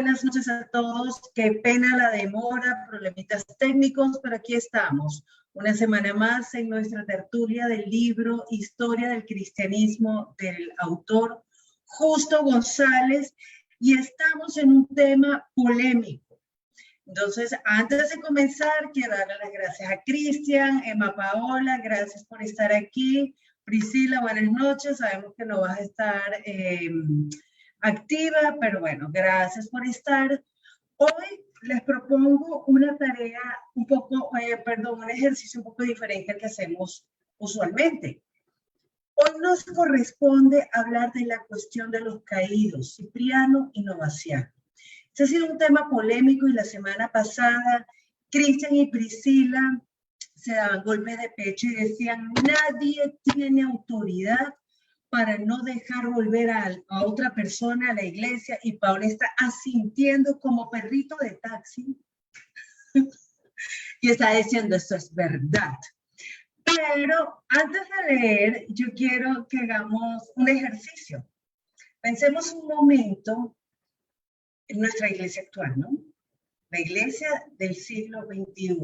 buenas noches a todos. Qué pena la demora, problemitas técnicos, pero aquí estamos. Una semana más en nuestra tertulia del libro Historia del Cristianismo del autor Justo González, y estamos en un tema polémico. Entonces, antes de comenzar, quiero darle las gracias a Cristian, Emma Paola, gracias por estar aquí. Priscila, buenas noches. Sabemos que no vas a estar activa, pero bueno, gracias por estar. Hoy les propongo una tarea un poco, un ejercicio un poco diferente al que hacemos usualmente. Hoy nos corresponde hablar de la cuestión de los caídos, Cipriano y Novaciano. Este ha sido un tema polémico y la semana pasada Cristian y Priscila se daban golpes de pecho y decían, nadie tiene autoridad para no dejar volver a otra persona a la iglesia, y Paula está asintiendo como perrito de taxi y está diciendo, esto es verdad. Pero antes de leer, yo quiero que hagamos un ejercicio. Pensemos un momento en nuestra iglesia actual, ¿no? La iglesia del siglo XXI.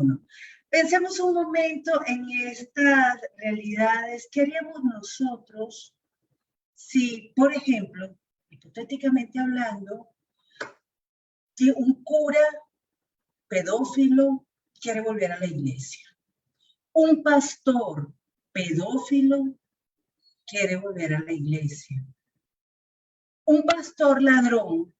Pensemos un momento en estas realidades. ¿Qué haríamos nosotros si, por ejemplo, hipotéticamente hablando, si un cura pedófilo quiere volver a la iglesia? Un pastor pedófilo quiere volver a la iglesia. Un pastor ladrón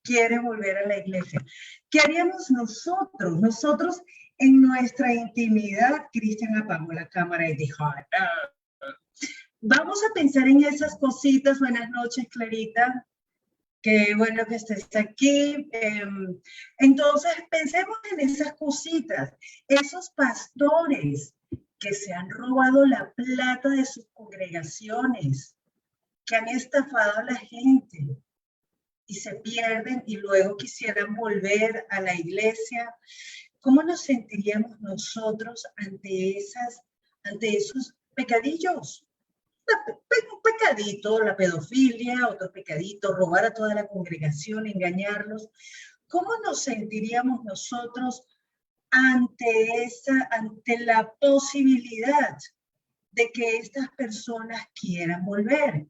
quiere volver a la iglesia. ¿Qué haríamos nosotros? Nosotros en nuestra intimidad, Cristian apagó la cámara y dijo, vamos a pensar en esas cositas. Buenas noches, Clarita. Qué bueno que estés aquí. Entonces, pensemos en esas cositas. Esos pastores que se han robado la plata de sus congregaciones, que han estafado a la gente y se pierden y luego quisieran volver a la iglesia. ¿Cómo nos sentiríamos nosotros ante esos pecadillos? Un pecadito, la pedofilia, otro pecadito, robar a toda la congregación, engañarlos. ¿Cómo nos sentiríamos nosotros ante la posibilidad de que estas personas quieran volver?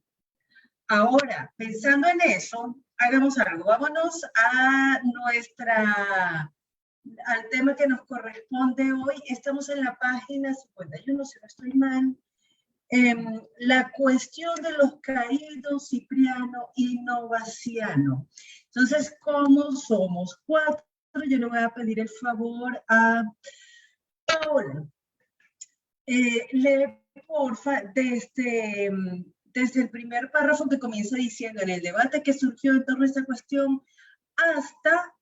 Ahora, pensando en eso, hagamos algo. Vámonos al tema que nos corresponde hoy. Estamos en la página 51, si no estoy mal. La cuestión de los caídos, Cipriano y Novaciano. Entonces, como somos 4, yo le voy a pedir el favor a Paola. Lee, porfa, desde el primer párrafo que comienza diciendo, en el debate que surgió en torno a esta cuestión, hasta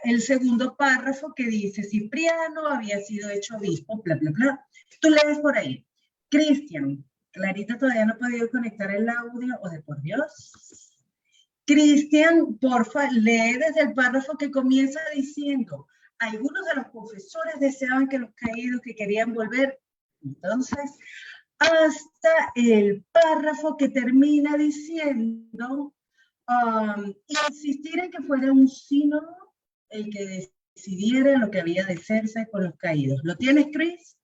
el segundo párrafo que dice, Cipriano había sido hecho obispo, bla, bla, bla. Tú lees por ahí. Cristian, Clarita todavía no ha podido conectar el audio, o de por Dios. Cristian, porfa, lee desde el párrafo que comienza diciendo, algunos de los confesores deseaban que los caídos que querían volver, entonces, hasta el párrafo que termina diciendo, insistir en que fuera un sínodo el que decidiera lo que había de hacerse con los caídos. ¿Lo tienes, Chris?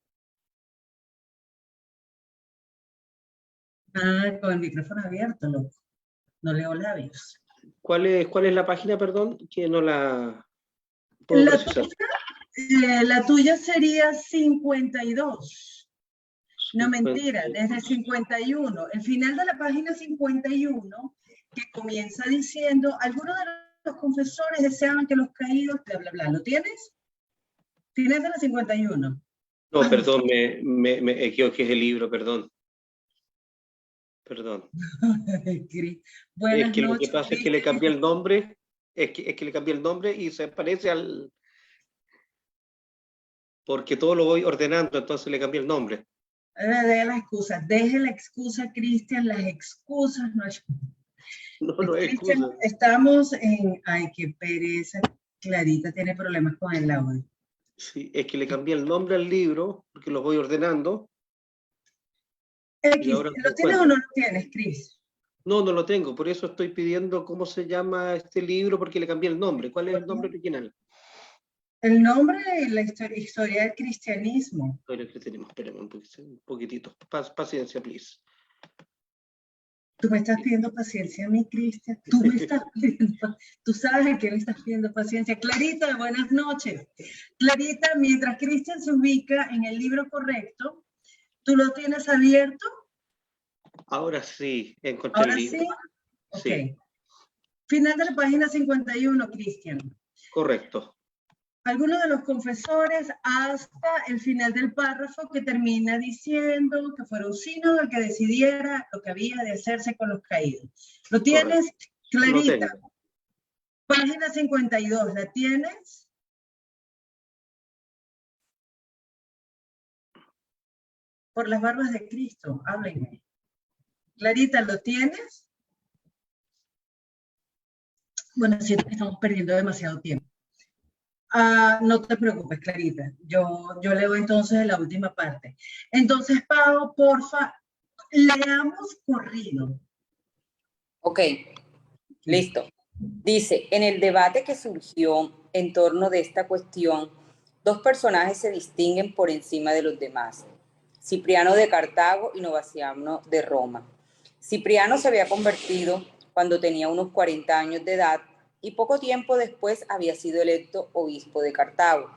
Con el micrófono abierto, loco. No leo labios. ¿Cuál es la página, perdón? Que no la puedo precisar. La tuya sería 52. No, mentira, desde 51. El final de la página 51, que comienza diciendo, algunos de los confesores deseaban que los caídos, bla, bla, bla. ¿Lo tienes? Final de la 51. No, perdón, me equivoqué, es el libro, perdón. Perdón. Buenas es que noches, lo que pasa es que le cambié el nombre, es que le cambié el nombre y se parece al... Porque todo lo voy ordenando, entonces le cambié el nombre. Deje la excusa, Cristian, las excusas no es... No es excusa. Estamos en... Ay, qué pereza. Clarita tiene problemas con el audio. Sí, es que le cambié el nombre al libro, porque lo voy ordenando. ¿Lo tienes o no lo tienes, Cris? No, no lo tengo, por eso estoy pidiendo cómo se llama este libro, porque le cambié el nombre. ¿Cuál es el nombre original? El nombre y la historia del cristianismo. Bueno, que tenemos, espérame un poquitito. Paciencia, please. Tú me estás pidiendo paciencia a mí, Cristian. Tú me estás pidiendo, tú sabes a quién le estás pidiendo paciencia. Clarita, buenas noches. Clarita, mientras Cristian se ubica en el libro correcto, ¿tú lo tienes abierto? Ahora sí, encontré el Ahora libro. sí. Ok. Sí, Final de la página 51, Cristian. correcto. Algunos de los confesores hasta el final del párrafo que termina diciendo que fuera un sínodo el que decidiera lo que había de hacerse con los caídos. ¿Lo tienes, Lo Clarita? tengo. Página 52, ¿la tienes? Por las barbas de Cristo, háblenme. Clarita, ¿lo tienes? Bueno, siento que estamos perdiendo demasiado tiempo. No te preocupes, Clarita. Yo leo entonces la última parte. Entonces, Pau, porfa, leamos corrido. Ok, listo. Dice, en el debate que surgió en torno de esta cuestión, dos personajes se distinguen por encima de los demás. Cipriano de Cartago y Novaciano de Roma. Cipriano se había convertido cuando tenía unos 40 años de edad y poco tiempo después había sido electo obispo de Cartago.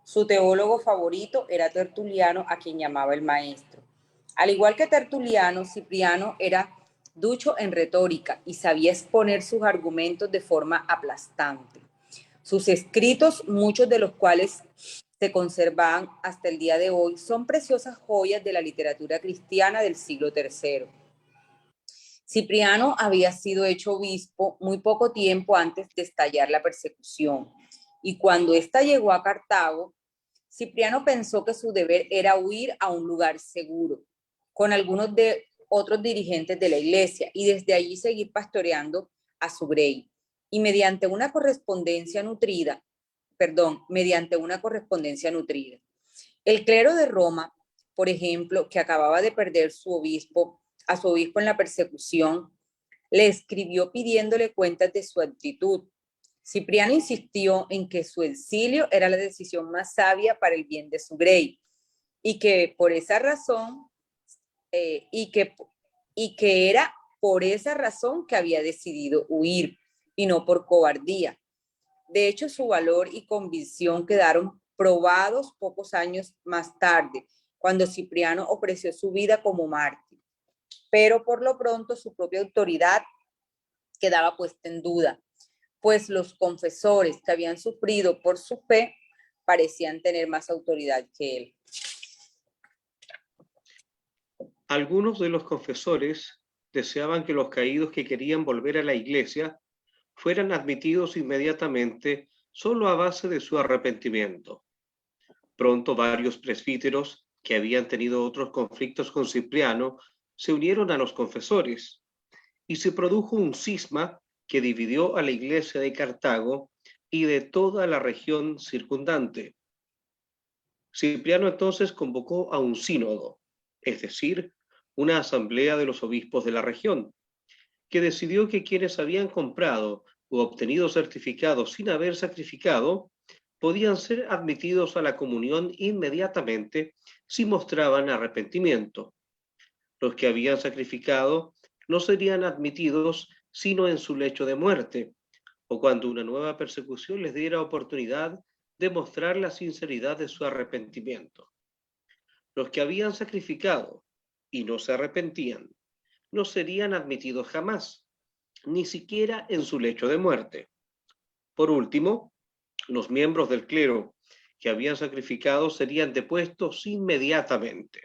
Su teólogo favorito era Tertuliano, a quien llamaba el maestro. Al igual que Tertuliano, Cipriano era ducho en retórica y sabía exponer sus argumentos de forma aplastante. Sus escritos, muchos de los cuales se conservan hasta el día de hoy, son preciosas joyas de la literatura cristiana del siglo III. Cipriano había sido hecho obispo muy poco tiempo antes de estallar la persecución, y cuando ésta llegó a Cartago, Cipriano pensó que su deber era huir a un lugar seguro, con algunos de otros dirigentes de la iglesia, y desde allí seguir pastoreando a su grey. Y mediante una correspondencia nutrida. El clero de Roma, por ejemplo, que acababa de perder a su obispo en la persecución, le escribió pidiéndole cuentas de su actitud. Cipriano insistió en que su exilio era la decisión más sabia para el bien de su grey y que por esa razón y que era por esa razón que había decidido huir y no por cobardía. De hecho, su valor y convicción quedaron probados pocos años más tarde, cuando Cipriano ofreció su vida como mártir. Pero por lo pronto su propia autoridad quedaba puesta en duda, pues los confesores que habían sufrido por su fe parecían tener más autoridad que él. Algunos de los confesores deseaban que los caídos que querían volver a la iglesia fueran admitidos inmediatamente solo a base de su arrepentimiento. Pronto varios presbíteros que habían tenido otros conflictos con Cipriano se unieron a los confesores y se produjo un cisma que dividió a la iglesia de Cartago y de toda la región circundante. Cipriano entonces convocó a un sínodo, es decir, una asamblea de los obispos de la región, que decidió que quienes habían comprado o obtenido certificados sin haber sacrificado podían ser admitidos a la comunión inmediatamente si mostraban arrepentimiento. Los que habían sacrificado no serían admitidos sino en su lecho de muerte, o cuando una nueva persecución les diera oportunidad de mostrar la sinceridad de su arrepentimiento. Los que habían sacrificado y no se arrepentían no serían admitidos jamás, ni siquiera en su lecho de muerte. Por último, los miembros del clero que habían sacrificado serían depuestos inmediatamente.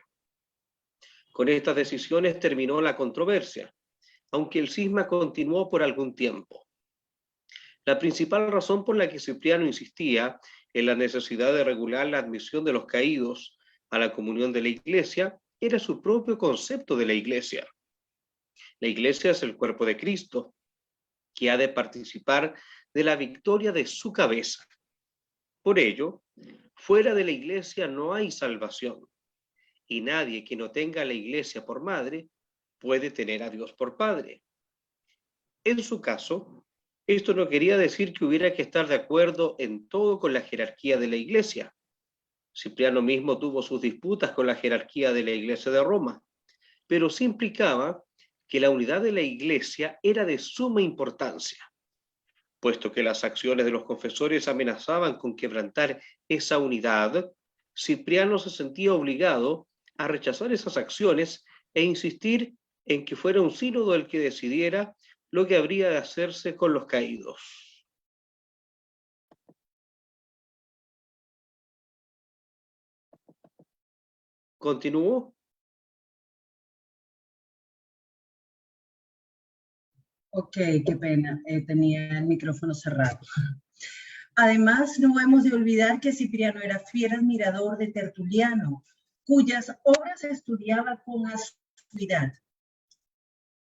Con estas decisiones terminó la controversia, aunque el cisma continuó por algún tiempo. La principal razón por la que Cipriano insistía en la necesidad de regular la admisión de los caídos a la comunión de la iglesia era su propio concepto de la iglesia. La iglesia es el cuerpo de Cristo, que ha de participar de la victoria de su cabeza. Por ello, fuera de la iglesia no hay salvación, y nadie que no tenga a la iglesia por madre puede tener a Dios por padre. En su caso, esto no quería decir que hubiera que estar de acuerdo en todo con la jerarquía de la Iglesia. Cipriano mismo tuvo sus disputas con la jerarquía de la Iglesia de Roma, pero sí implicaba que la unidad de la Iglesia era de suma importancia, puesto que las acciones de los confesores amenazaban con quebrantar esa unidad. Cipriano se sentía obligado a rechazar esas acciones e insistir en que fuera un sínodo el que decidiera lo que habría de hacerse con los caídos. ¿Continuó? Ok, qué pena, tenía el micrófono cerrado. Además, no hemos de olvidar que Cipriano era fiel admirador de Tertuliano, cuyas obras estudiaba con asiduidad.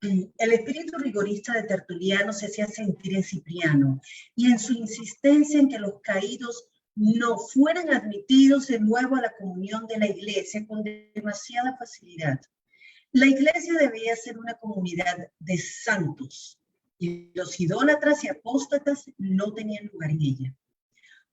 El espíritu rigorista de Tertuliano se hacía sentir en Cipriano y en su insistencia en que los caídos no fueran admitidos de nuevo a la comunión de la iglesia con demasiada facilidad. La iglesia debía ser una comunidad de santos y los idólatras y apóstatas no tenían lugar en ella.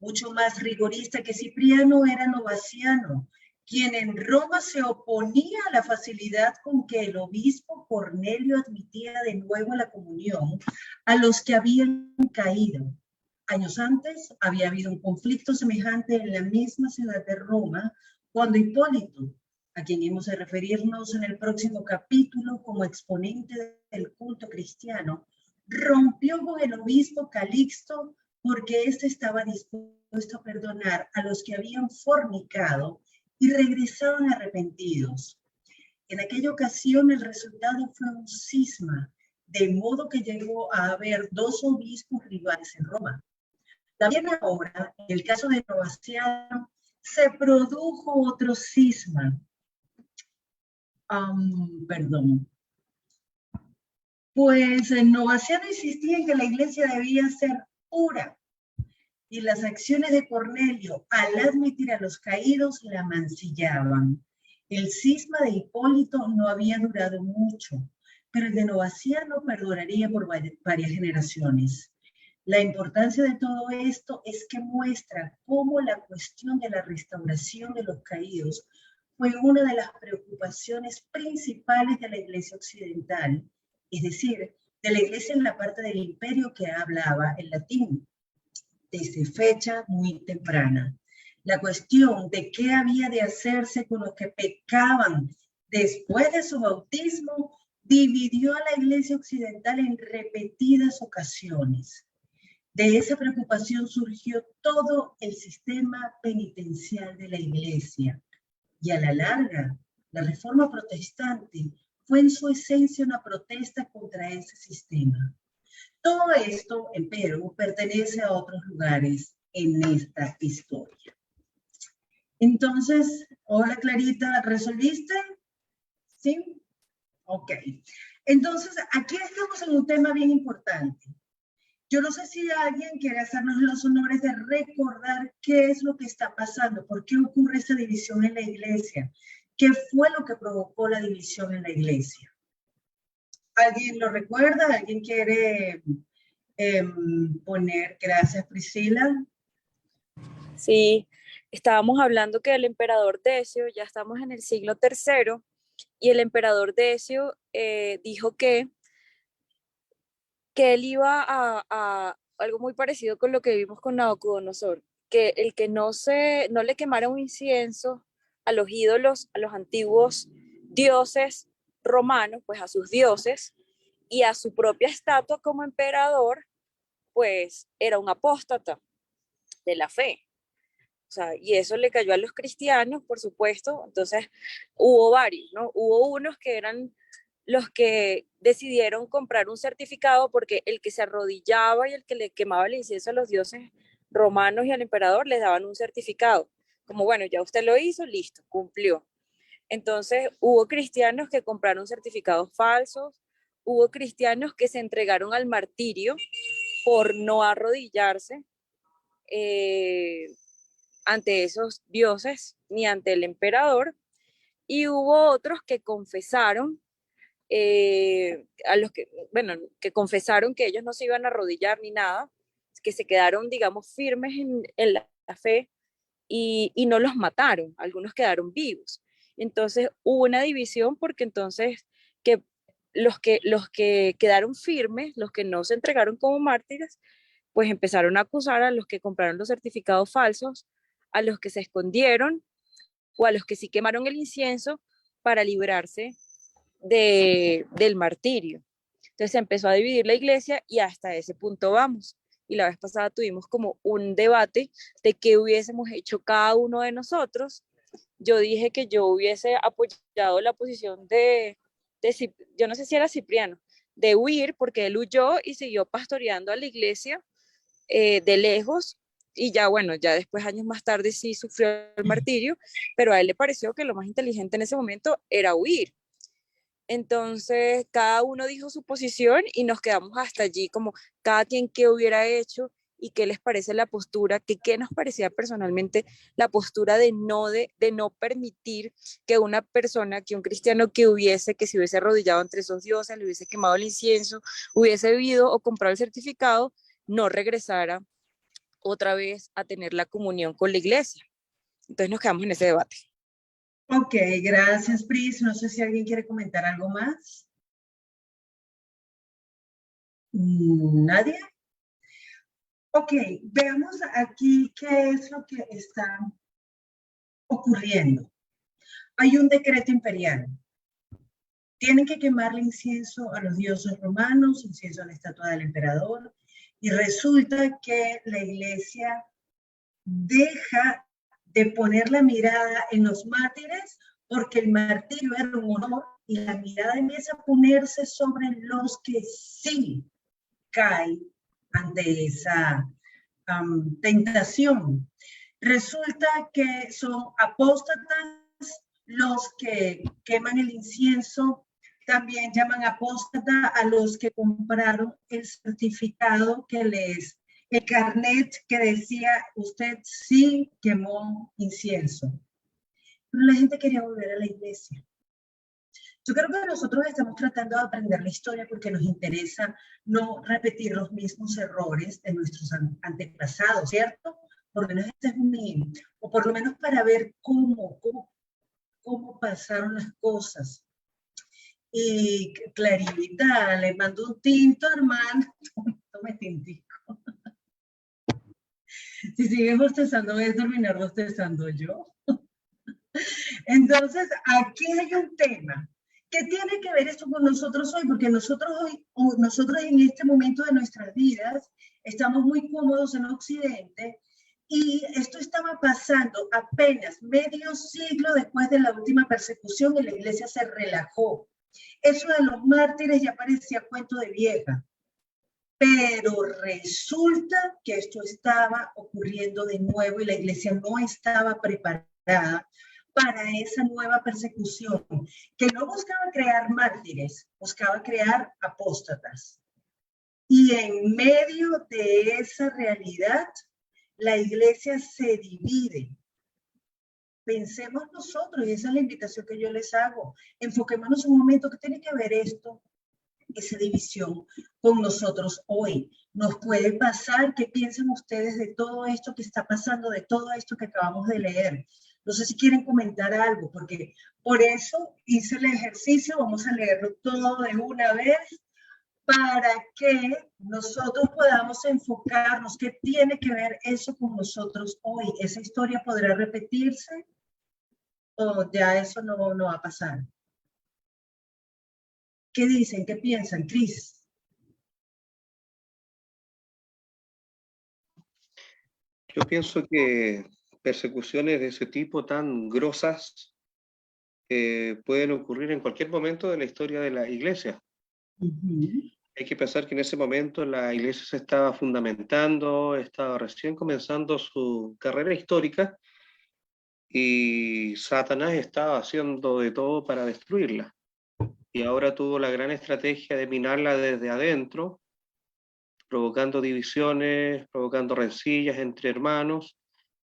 Mucho más rigorista que Cipriano era Novaciano, quien en Roma se oponía a la facilidad con que el obispo Cornelio admitía de nuevo a la comunión a los que habían caído. Años antes había habido un conflicto semejante en la misma ciudad de Roma, cuando Hipólito, a quien hemos de referirnos en el próximo capítulo como exponente del culto cristiano, rompió con el obispo Calixto porque éste estaba dispuesto a perdonar a los que habían fornicado y regresaban arrepentidos. En aquella ocasión el resultado fue un cisma, de modo que llegó a haber dos obispos rivales en Roma. También ahora, en el caso de Novaciano, se produjo otro cisma. Perdón. Pues Novaciano insistía en que la iglesia debía ser pura y las acciones de Cornelio al admitir a los caídos la mancillaban. El cisma de Hipólito no había durado mucho, pero el de Novaciano perduraría por varias generaciones. La importancia de todo esto es que muestra cómo la cuestión de la restauración de los caídos fue una de las preocupaciones principales de la Iglesia occidental, es decir, de la Iglesia en la parte del imperio que hablaba el latín, desde fecha muy temprana. La cuestión de qué había de hacerse con los que pecaban después de su bautismo dividió a la Iglesia occidental en repetidas ocasiones. De esa preocupación surgió todo el sistema penitencial de la Iglesia. Y a la larga, la Reforma Protestante fue en su esencia una protesta contra ese sistema. Todo esto, empero, pertenece a otros lugares en esta historia. Entonces, hola Clarita, ¿resolviste? ¿Sí? Ok. Entonces, aquí estamos en un tema bien importante. Yo no sé si alguien quiere hacernos los honores de recordar qué es lo que está pasando, por qué ocurre esa división en la iglesia, qué fue lo que provocó la división en la iglesia. ¿Alguien lo recuerda? ¿Alguien quiere poner? Gracias, Priscila. Sí, estábamos hablando que el emperador Decio, ya estamos en el siglo III, y el emperador Decio dijo que él iba a algo muy parecido con lo que vimos con Nabucodonosor, que el que no le quemara un incienso a los ídolos, a los antiguos dioses romanos, pues a sus dioses, y a su propia estatua como emperador, pues era un apóstata de la fe. O sea, y eso le cayó a los cristianos, por supuesto. Entonces hubo varios, ¿no? Hubo unos que eran los que decidieron comprar un certificado porque el que se arrodillaba y el que le quemaba el incienso a los dioses romanos y al emperador les daban un certificado. Como, bueno, ya usted lo hizo, listo, cumplió. Entonces hubo cristianos que compraron certificados falsos, hubo cristianos que se entregaron al martirio por no arrodillarse ante esos dioses ni ante el emperador, y hubo otros que confesaron a los que, bueno, que confesaron que ellos no se iban a arrodillar ni nada, que se quedaron, digamos, firmes en la fe y no los mataron, algunos quedaron vivos. Entonces hubo una división porque entonces que los que quedaron firmes, los que no se entregaron como mártires, pues empezaron a acusar a los que compraron los certificados falsos, a los que se escondieron o a los que sí quemaron el incienso para librarse del martirio. Entonces se empezó a dividir la iglesia y hasta ese punto vamos. Y la vez pasada tuvimos como un debate de qué hubiésemos hecho cada uno de nosotros. Yo dije que yo hubiese apoyado la posición yo no sé si era Cipriano, de huir, porque él huyó y siguió pastoreando a la iglesia de lejos, y ya bueno, ya después años más tarde sí sufrió el martirio, pero a él le pareció que lo más inteligente en ese momento era huir. Entonces cada uno dijo su posición y nos quedamos hasta allí como cada quien qué hubiera hecho y qué les parece la postura, qué nos parecía personalmente la postura de no permitir que una persona, que un cristiano que se hubiese arrodillado entre esos dioses, le hubiese quemado el incienso, hubiese bebido o comprado el certificado, no regresara otra vez a tener la comunión con la iglesia. Entonces nos quedamos en ese debate. Ok, gracias, Pris. No sé si alguien quiere comentar algo más. ¿Nadie? Ok, veamos aquí qué es lo que está ocurriendo. Hay un decreto imperial. Tienen que quemarle incienso a los dioses romanos, incienso a la estatua del emperador, y resulta que la iglesia deja de poner la mirada en los mártires porque el martirio era un honor y la mirada empieza a ponerse sobre los que sí caen ante esa tentación. Resulta que son apóstatas los que queman el incienso, también llaman apóstata a los que compraron el certificado el carnet que decía usted sí quemó incienso. Pero la gente quería volver a la iglesia. Yo creo que nosotros estamos tratando de aprender la historia porque nos interesa no repetir los mismos errores de nuestros antepasados, ¿cierto? Por lo menos este es o por lo menos para ver cómo pasaron las cosas. Y Clarita, le mando un tinto, hermano. Tome tintico. Si sigues bostezando, voy a terminar bostezando yo. Entonces, aquí hay un tema. ¿Qué tiene que ver esto con nosotros hoy? Porque nosotros en este momento de nuestras vidas estamos muy cómodos en Occidente y esto estaba pasando apenas medio siglo después de la última persecución y la iglesia se relajó. Eso de los mártires ya parecía cuento de vieja, pero resulta que esto estaba ocurriendo de nuevo y la iglesia no estaba preparada para esa nueva persecución, que no buscaba crear mártires, buscaba crear apóstatas. Y en medio de esa realidad, la iglesia se divide. Pensemos nosotros, y esa es la invitación que yo les hago. Enfoquémonos un momento, ¿qué tiene que ver esto, esa división, con nosotros hoy? ¿Nos puede pasar? ¿Qué piensan ustedes de todo esto que está pasando, de todo esto que acabamos de leer? No sé si quieren comentar algo, porque por eso hice el ejercicio. Vamos a leerlo todo de una vez para que nosotros podamos enfocarnos. ¿Qué tiene que ver eso con nosotros hoy? ¿Esa historia podrá repetirse o ya eso no va a pasar? ¿Qué dicen? ¿Qué piensan? Cris. Yo pienso que persecuciones de ese tipo tan grosas pueden ocurrir en cualquier momento de la historia de la iglesia. Hay que pensar que en ese momento la iglesia se estaba fundamentando, estaba recién comenzando su carrera histórica y Satanás estaba haciendo de todo para destruirla. Y ahora tuvo la gran estrategia de minarla desde adentro, provocando divisiones, provocando rencillas entre hermanos.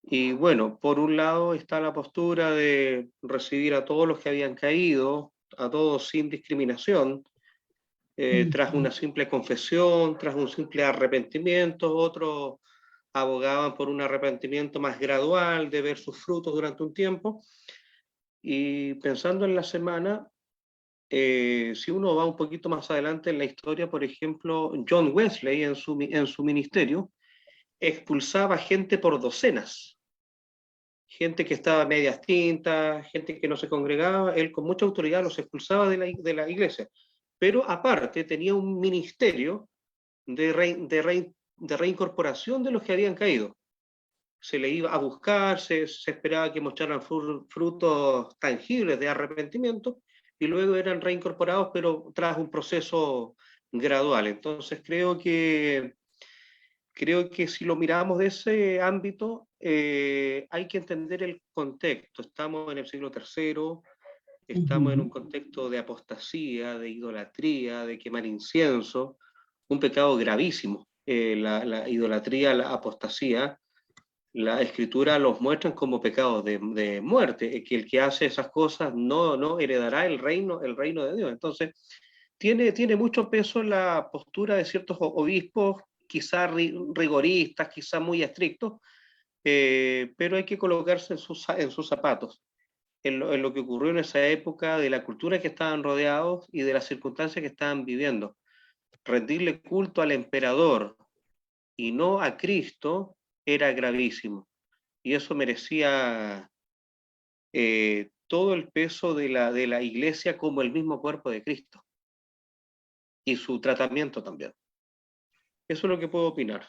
Y bueno, por un lado está la postura de recibir a todos los que habían caído, a todos sin discriminación, tras una simple confesión, tras un simple arrepentimiento. Otros abogaban por un arrepentimiento más gradual, de ver sus frutos durante un tiempo. Y pensando en la semana, si uno va un poquito más adelante en la historia, por ejemplo, John Wesley en su ministerio expulsaba gente por docenas, gente que estaba medias tintas, gente que no se congregaba. Él con mucha autoridad los expulsaba de la iglesia, pero aparte tenía un ministerio de reincorporación de los que habían caído. Se le iba a buscar, se esperaba que mostraran frutos tangibles de arrepentimiento, y luego eran reincorporados, pero tras un proceso gradual. Entonces creo que si lo miramos de ese ámbito, hay que entender el contexto. Estamos en el siglo III, estamos en un contexto de apostasía, de idolatría, de quemar incienso, un pecado gravísimo. La idolatría, la apostasía, la escritura los muestran como pecados de muerte, que el que hace esas cosas no heredará el reino de Dios. Entonces, tiene mucho peso la postura de ciertos obispos, quizás rigoristas, quizás muy estrictos, pero hay que colocarse en sus zapatos, en lo que ocurrió en esa época, de la cultura que estaban rodeados y de las circunstancias que estaban viviendo. Rendirle culto al emperador y no a Cristo era gravísimo, y eso merecía todo el peso de la iglesia como el mismo cuerpo de Cristo, y su tratamiento también. Eso es lo que puedo opinar.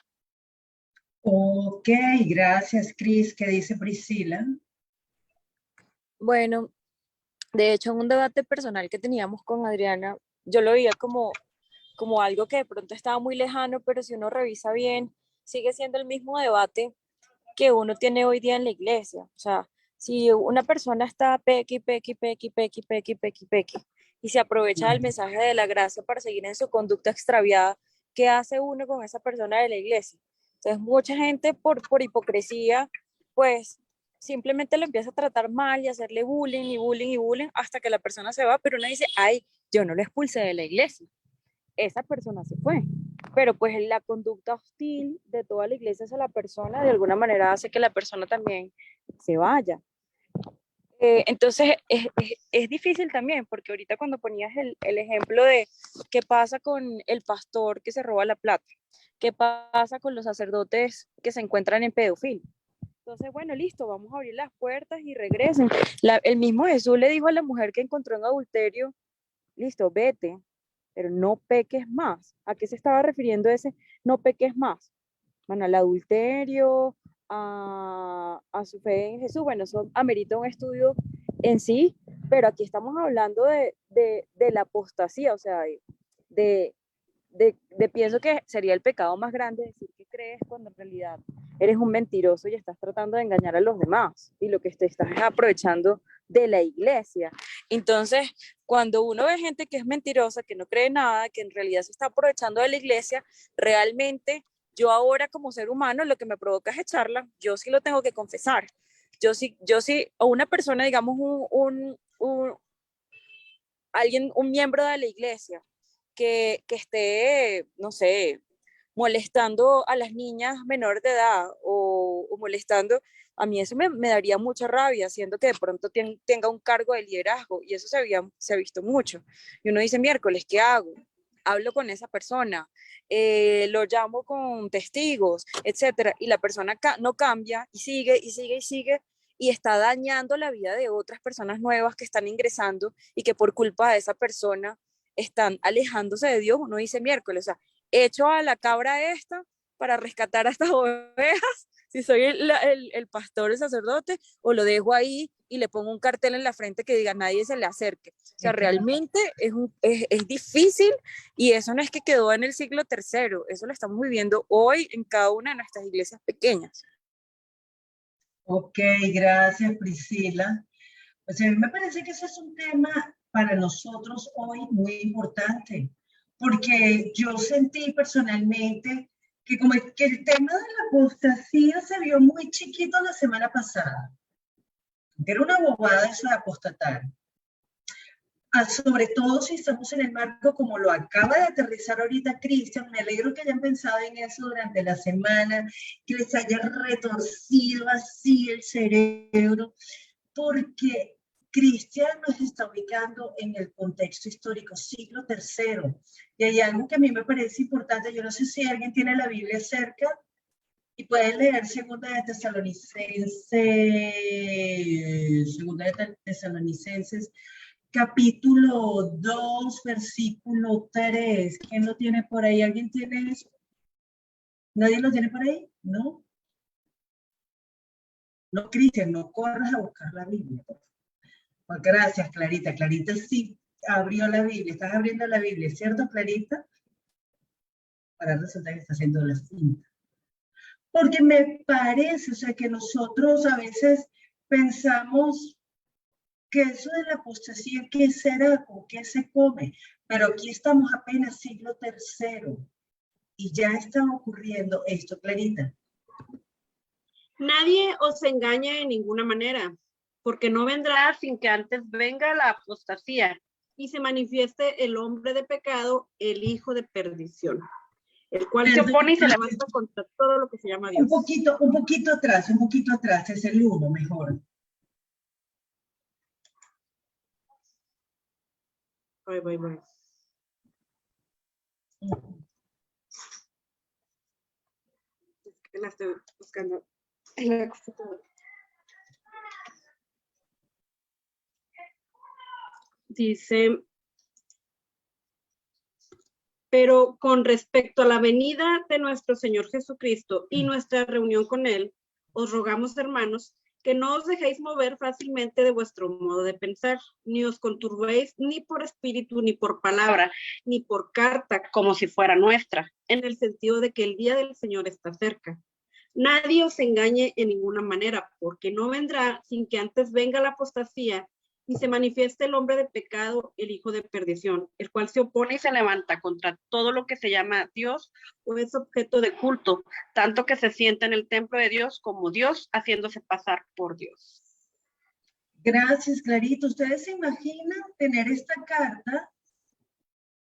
Ok, gracias, Cris. ¿Qué dice Priscila? Bueno, de hecho, en un debate personal que teníamos con Adriana, yo lo veía como algo que de pronto estaba muy lejano, pero si uno revisa bien, sigue siendo el mismo debate que uno tiene hoy día en la iglesia. O sea, si una persona está pequi, pequi, pequi, pequi, pequi, pequi, pequi, y se aprovecha del mensaje de la gracia para seguir en su conducta extraviada, ¿qué hace uno con esa persona de la iglesia? Entonces, mucha gente por hipocresía, pues simplemente lo empieza a tratar mal y hacerle bullying y bullying y bullying hasta que la persona se va, pero uno dice, ay, yo no lo expulsé de la iglesia, esa persona se fue. Pero pues la conducta hostil de toda la iglesia hacia la persona de alguna manera hace que la persona también se vaya. Entonces es difícil también, porque ahorita cuando ponías el ejemplo de qué pasa con el pastor que se roba la plata, qué pasa con los sacerdotes que se encuentran en pedofilia. Entonces, bueno, listo, vamos a abrir las puertas y regresen. El mismo Jesús le dijo a la mujer que encontró en adulterio, listo, vete, pero no peques más. ¿A qué se estaba refiriendo ese no peques más? Bueno, al adulterio, a su fe en Jesús. Bueno, eso amerita un estudio en sí, pero aquí estamos hablando de la apostasía, o sea, pienso que sería el pecado más grande decir que crees cuando en realidad eres un mentiroso y estás tratando de engañar a los demás y lo que te estás aprovechando de la iglesia. Entonces, cuando uno ve gente que es mentirosa, que no cree nada, que en realidad se está aprovechando de la iglesia, realmente yo ahora como ser humano lo que me provoca es echarla. Yo sí lo tengo que confesar. Yo sí, o una persona, digamos, alguien, un miembro de la iglesia que esté, no sé, molestando a las niñas menores de edad o molestando, a mí eso me daría mucha rabia, siendo que de pronto tenga un cargo de liderazgo, y eso se ha visto mucho. Y uno dice, miércoles, ¿qué hago? Hablo con esa persona, lo llamo con testigos, etcétera, y la persona no cambia y sigue y sigue y sigue, y está dañando la vida de otras personas nuevas que están ingresando y que por culpa de esa persona están alejándose de Dios. Uno dice, miércoles, o sea, echo a la cabra esta para rescatar a estas ovejas, si soy el pastor, el sacerdote, o lo dejo ahí y le pongo un cartel en la frente que diga nadie se le acerque. O sea, realmente es difícil, y eso no es que quedó en el siglo III, eso lo estamos viviendo hoy en cada una de nuestras iglesias pequeñas. Ok, gracias, Priscila. Pues a mí me parece que ese es un tema para nosotros hoy muy importante, porque yo sentí personalmente que como que el tema de la apostasía se vio muy chiquito la semana pasada, que era una bobada eso de apostatar. sobre todo si estamos en el marco, como lo acaba de aterrizar ahorita Cristian, me alegro que hayan pensado en eso durante la semana, que les haya retorcido así el cerebro, porque Cristian nos está ubicando en el contexto histórico, siglo III. Y hay algo que a mí me parece importante, yo no sé si alguien tiene la Biblia cerca y puede leer Segunda de Tesalonicenses, capítulo 2, versículo 3. ¿Quién lo tiene por ahí? ¿Alguien tiene eso? ¿Nadie lo tiene por ahí? ¿No? No, Cristian, no corras a buscar la Biblia. Pues gracias, Clarita. Clarita sí abrió la Biblia. Estás abriendo la Biblia, ¿cierto, Clarita? Para resulta que está haciendo la cinta. Porque me parece, o sea, que nosotros a veces pensamos que eso de la apostasía, ¿qué será? ¿Con qué se come? Pero aquí estamos apenas siglo III y ya está ocurriendo esto, Clarita. Nadie os engaña de ninguna manera, porque no vendrá sin que antes venga la apostasía y se manifieste el hombre de pecado, el hijo de perdición, el cual se opone y se levanta contra todo lo que se llama Dios. Un poquito atrás, es el 1 mejor. Voy. Es que la estoy buscando en la computadora. Dice, pero con respecto a la venida de nuestro Señor Jesucristo y nuestra reunión con Él, os rogamos, hermanos, que no os dejéis mover fácilmente de vuestro modo de pensar, ni os conturbéis ni por espíritu, ni por palabra, ni por carta, como si fuera nuestra, en el sentido de que el día del Señor está cerca. Nadie os engañe en ninguna manera, porque no vendrá sin que antes venga la apostasía y se manifieste el hombre de pecado, el hijo de perdición, el cual se opone y se levanta contra todo lo que se llama Dios o es objeto de culto, tanto que se sienta en el templo de Dios como Dios, haciéndose pasar por Dios. Gracias, Clarito. ¿Ustedes se imaginan tener esta carta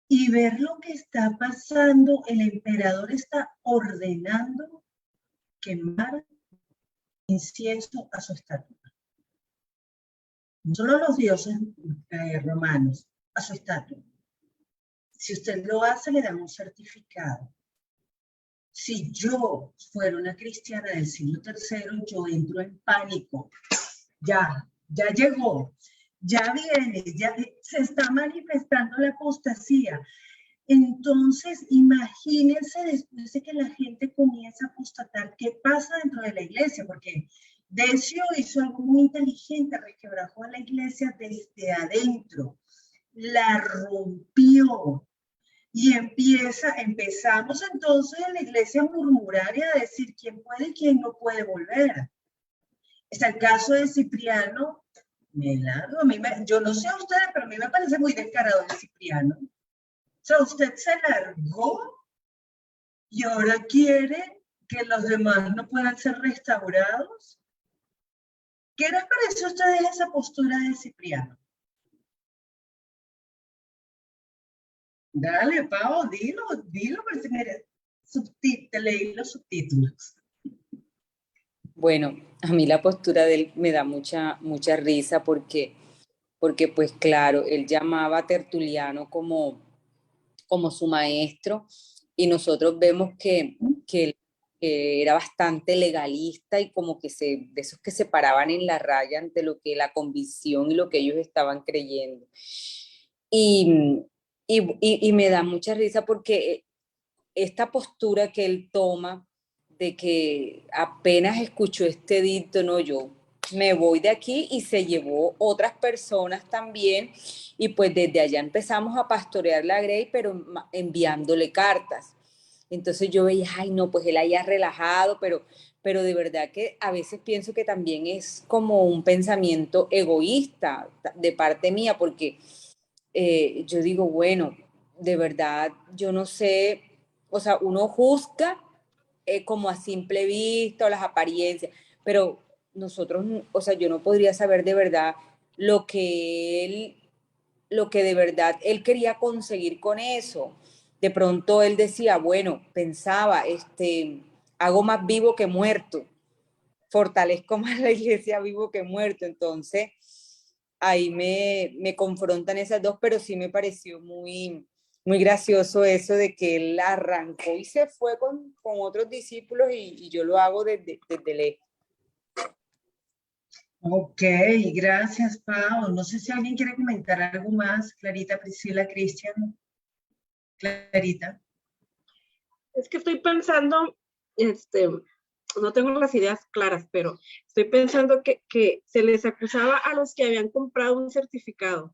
y ver lo que está pasando? El emperador está ordenando quemar incienso a su estatua. No solo los dioses romanos, a su estatua. Si usted lo hace, le dan un certificado. Si yo fuera una cristiana del siglo III, yo entro en pánico. Ya llegó, ya viene, ya se está manifestando la apostasía. Entonces, imagínense después de que la gente comienza a apostatar, ¿qué pasa dentro de la iglesia? Porque Decio hizo algo muy inteligente, resquebrajó a la iglesia desde adentro, la rompió. Y empezamos entonces en la iglesia a murmurar y a decir quién puede y quién no puede volver. Está el caso de Cipriano. Yo no sé a ustedes, pero a mí me parece muy descarado de Cipriano. O sea, usted se largó y ahora quiere que los demás no puedan ser restaurados. ¿Qué les parece a ustedes esa postura de Cipriano? Dale, Pau, dilo, porque mira, leí los subtítulos. Bueno, a mí la postura de él me da mucha risa porque pues claro, él llamaba a Tertuliano como su maestro y nosotros vemos que él era bastante legalista y como que de esos que se paraban en la raya ante lo que la convicción y lo que ellos estaban creyendo. Y me da mucha risa porque esta postura que él toma de que apenas escuchó este edicto, no, yo me voy de aquí, y se llevó otras personas también, y pues desde allá empezamos a pastorear la Grey, pero enviándole cartas. Entonces yo veía, ay no, pues él haya relajado, pero de verdad que a veces pienso que también es como un pensamiento egoísta de parte mía, porque yo digo, bueno, de verdad, yo no sé, o sea, uno juzga como a simple vista o las apariencias, pero nosotros, o sea, yo no podría saber de verdad lo que él lo que de verdad él quería conseguir con eso. De pronto él decía, bueno, pensaba, hago más vivo que muerto, fortalezco más la iglesia vivo que muerto. Entonces, ahí me confrontan esas dos, pero sí me pareció muy, muy gracioso eso de que él arrancó y se fue con otros discípulos y yo lo hago desde lejos. Ok, gracias, Pau. No sé si alguien quiere comentar algo más. Clarita, Priscila, Cristian. Clarita. Es que estoy pensando, no tengo las ideas claras, pero estoy pensando que se les acusaba a los que habían comprado un certificado,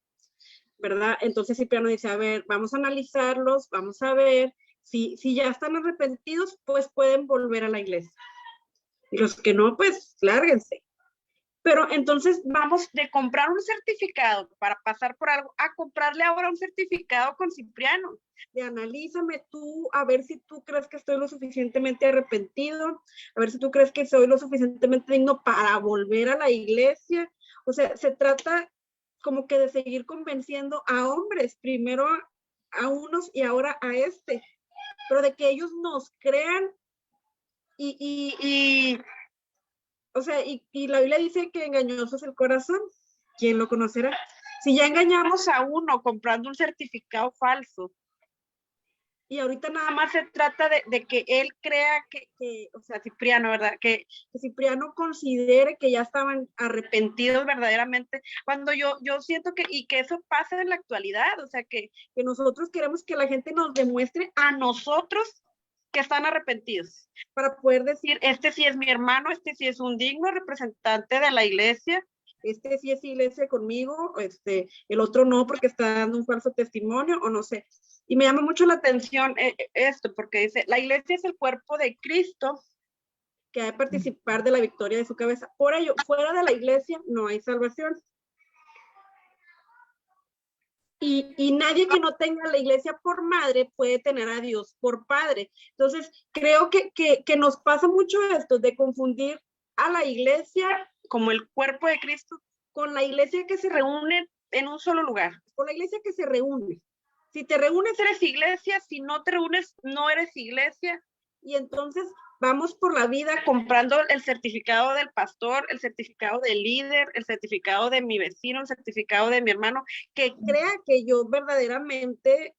¿verdad? Entonces Cipriano dice, a ver, vamos a analizarlos, vamos a ver, si ya están arrepentidos, pues pueden volver a la iglesia. Y los que no, pues lárguense. Pero entonces vamos de comprar un certificado para pasar por algo a comprarle ahora un certificado con Cipriano. De analízame tú, a ver si tú crees que estoy lo suficientemente arrepentido, a ver si tú crees que soy lo suficientemente digno para volver a la iglesia. O sea, se trata como que de seguir convenciendo a hombres, primero a unos y ahora a pero de que ellos nos crean o sea, y la Biblia dice que engañoso es el corazón. ¿Quién lo conocerá? Si ya engañamos a uno comprando un certificado falso, y ahorita nada más se trata de que él crea o sea, Cipriano, ¿verdad? Que Cipriano considere que ya estaban arrepentidos verdaderamente, cuando yo siento y que eso pasa en la actualidad, o sea, que nosotros queremos que la gente nos demuestre a nosotros que están arrepentidos, para poder decir, este sí es mi hermano, este sí es un digno representante de la iglesia, este sí es iglesia conmigo, el otro no porque está dando un falso testimonio, o no sé. Y me llama mucho la atención esto, porque dice, la iglesia es el cuerpo de Cristo que ha de participar de la victoria de su cabeza. Por ello, fuera de la iglesia no hay salvación. Y nadie que no tenga la iglesia por madre puede tener a Dios por padre. Entonces, creo que nos pasa mucho esto de confundir a la iglesia como el cuerpo de Cristo con la iglesia que se reúne en un solo lugar, con la iglesia que se reúne. Si te reúnes, eres iglesia, si no te reúnes, no eres iglesia. Y entonces vamos por la vida comprando el certificado del pastor, el certificado del líder, el certificado de mi vecino, el certificado de mi hermano, que crea que yo verdaderamente,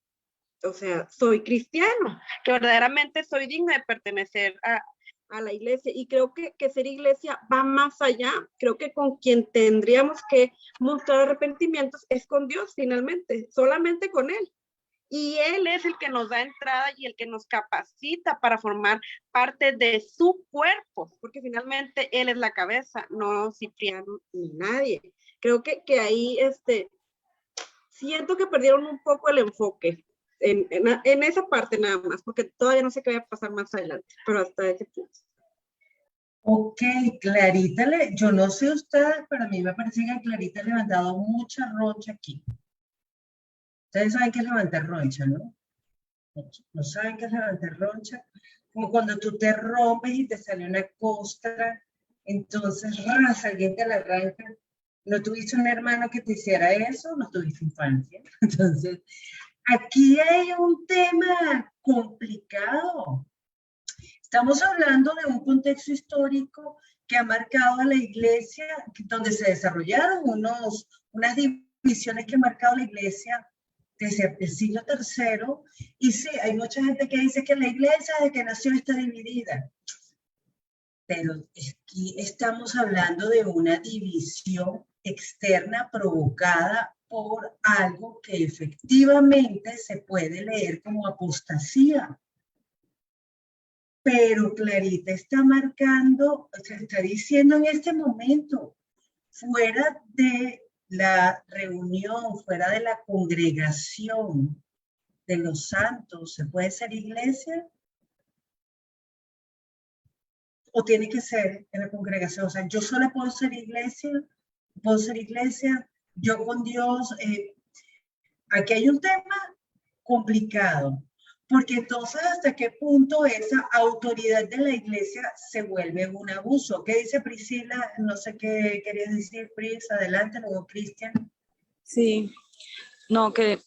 o sea, soy cristiano, que verdaderamente soy digna de pertenecer a la iglesia. Y creo que ser iglesia va más allá. Creo que con quien tendríamos que mostrar arrepentimientos es con Dios, finalmente, solamente con Él. Y Él es el que nos da entrada y el que nos capacita para formar parte de su cuerpo, porque finalmente Él es la cabeza, no Cipriano ni nadie. Creo que ahí siento que perdieron un poco el enfoque en esa parte nada más, porque todavía no sé qué va a pasar más adelante, pero hasta ese punto. Ok, Clarita, yo no sé ustedes, pero a mí me parece que a Clarita le han dado mucha roncha aquí. Ustedes saben qué es levantar roncha, ¿no? No saben qué es levantar roncha. Como cuando tú te rompes y te sale una costra, entonces alguien te la arranca. ¿No tuviste un hermano que te hiciera eso? No tuviste infancia. Entonces, aquí hay un tema complicado. Estamos hablando de un contexto histórico que ha marcado a la iglesia, donde se desarrollaron unas divisiones que han marcado la iglesia desde el siglo III, y sí, hay mucha gente que dice que la iglesia desde que nació está dividida, pero aquí estamos hablando de una división externa provocada por algo que efectivamente se puede leer como apostasía. Pero Clarita está marcando, se está diciendo en este momento, fuera de la reunión, fuera de la congregación de los santos, ¿se puede ser iglesia? ¿O tiene que ser en la congregación? O sea, yo solo puedo ser iglesia, yo con Dios. Aquí hay un tema complicado, porque entonces hasta qué punto esa autoridad de la iglesia se vuelve un abuso. ¿Qué dice Priscila? No sé qué querías decir, Pris, adelante, luego Cristian. Sí, No, que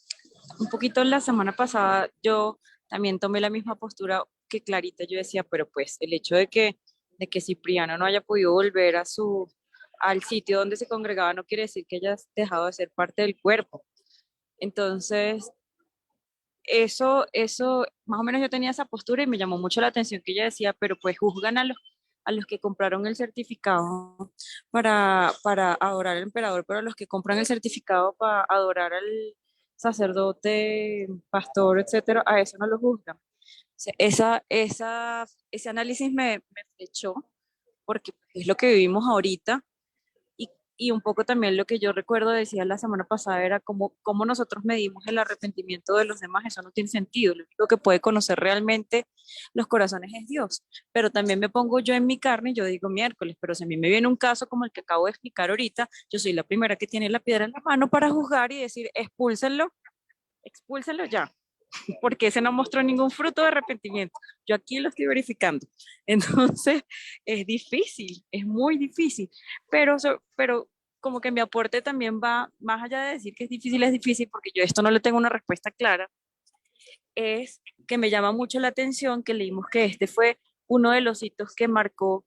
un poquito la semana pasada yo también tomé la misma postura que Clarita. Yo decía, pero pues el hecho de que Cipriano no haya podido volver al sitio donde se congregaba no quiere decir que haya dejado de ser parte del cuerpo. Entonces, eso, más o menos yo tenía esa postura y me llamó mucho la atención que ella decía, pero pues juzgan a los que compraron el certificado para adorar al emperador, pero a los que compran el certificado para adorar al sacerdote, pastor, etcétera, a eso no lo juzgan. O sea, ese análisis me flechó porque es lo que vivimos ahorita y un poco también lo que yo recuerdo decía la semana pasada era cómo nosotros medimos el arrepentimiento de los demás, eso no tiene sentido, lo único que puede conocer realmente los corazones es Dios, pero también me pongo yo en mi carne y yo digo miércoles, pero si a mí me viene un caso como el que acabo de explicar ahorita, yo soy la primera que tiene la piedra en la mano para juzgar y decir expúlsenlo ya, porque ese no mostró ningún fruto de arrepentimiento. Yo aquí lo estoy verificando. Entonces, es difícil, es muy difícil, pero como que mi aporte también va más allá de decir que es difícil, porque yo esto no le tengo una respuesta clara, es que me llama mucho la atención que leímos que este fue uno de los hitos que marcó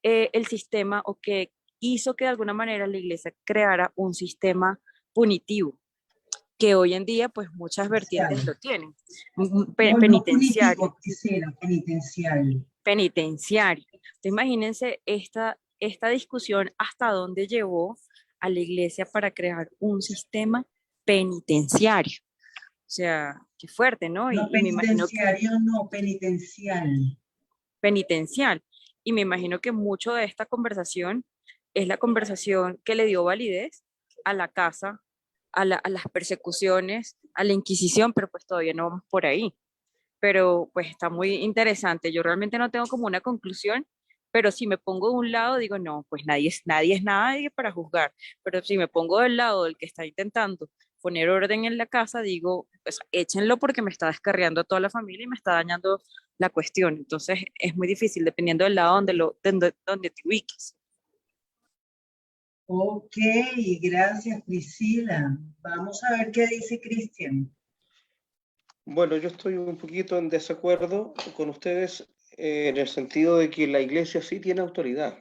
el sistema o que hizo que de alguna manera la iglesia creara un sistema punitivo que hoy en día pues muchas vertientes lo tienen. No, no punitivo, Penitenciario, quisiera, penitenciario. penitenciario. Entonces, imagínense esta discusión hasta dónde llevó a la iglesia para crear un sistema penitenciario. O sea, qué fuerte, ¿no? No Y me imagino que penitenciario, no penitencial. penitencial. Y me imagino que mucho de esta conversación es la conversación que le dio validez a la casa, a las persecuciones, a la Inquisición, pero pues todavía no vamos por ahí. Pero pues está muy interesante. Yo realmente no tengo como una conclusión, pero si me pongo de un lado, digo, no, pues nadie es nadie para juzgar. Pero si me pongo del lado del que está intentando poner orden en la casa, digo, pues échenlo porque me está descarriando a toda la familia y me está dañando la cuestión. Entonces es muy difícil dependiendo del lado donde te ubiques. Ok, gracias Priscila. Vamos a ver qué dice Cristian. Bueno, yo estoy un poquito en desacuerdo con ustedes en el sentido de que la iglesia sí tiene autoridad